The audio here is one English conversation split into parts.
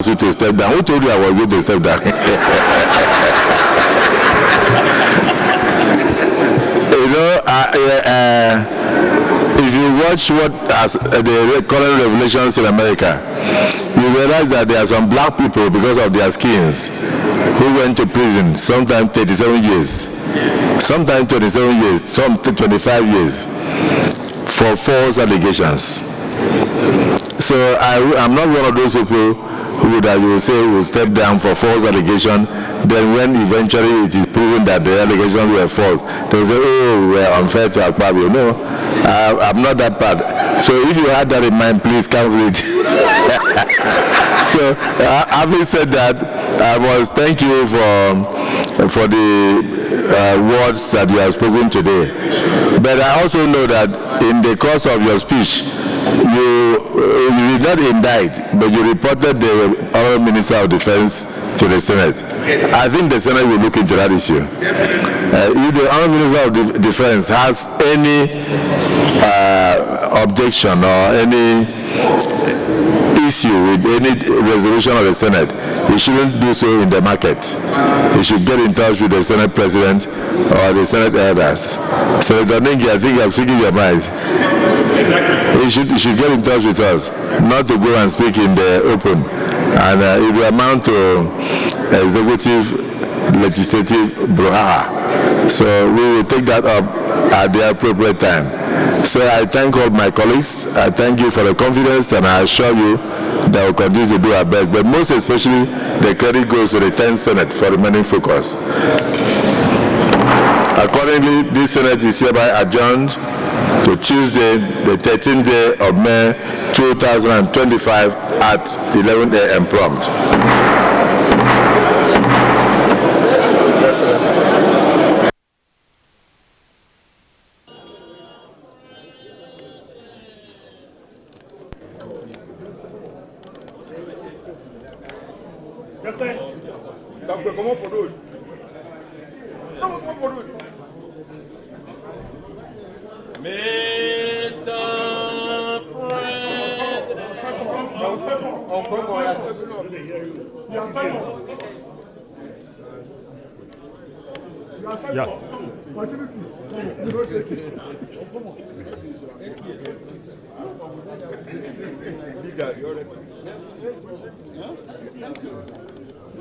you to step down. Who told you I was going to step down? You know, if you watch what as the current revelations in America, you realize that there are some black people, because of their skins, who went to prison, sometimes 37 years, sometimes 27 years, some 25 years, for false allegations. So I'm not one of those people who that you will say will step down for false allegation. Then when eventually it is proven that the allegations were false, they will say, oh, we are unfair to Akpabio. No, I'm not that bad. So if you had that in mind, please cancel it. So having said that, I must thank you for the words that you have spoken today. But I also know that in the course of your speech, you did not indict, but you reported the Honourable Minister of Defense to the Senate. I think the Senate will look into that issue. If the Honourable Minister of Defense has any objection or any issue with any resolution of the Senate, he shouldn't do so in the market. He should get in touch with the Senate President or the Senate elders. Senator Nengi, I think I'm speaking your mind. He should get in touch with us, not to go and speak in the open. And it will amount to executive, legislative brouhaha. So we will take that up at the appropriate time. So I thank all my colleagues. I thank you for the confidence, and I assure you that we'll continue to do our best. But most especially, the credit goes to the 10th Senate for remaining focus. Accordingly, this Senate is hereby adjourned to Tuesday, the 13th day of May 2025 at 11 a.m. prompt.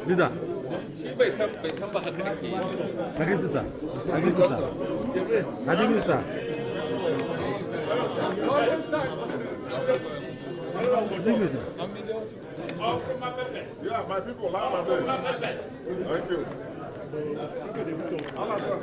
Leader. Yeah, my people, thank you.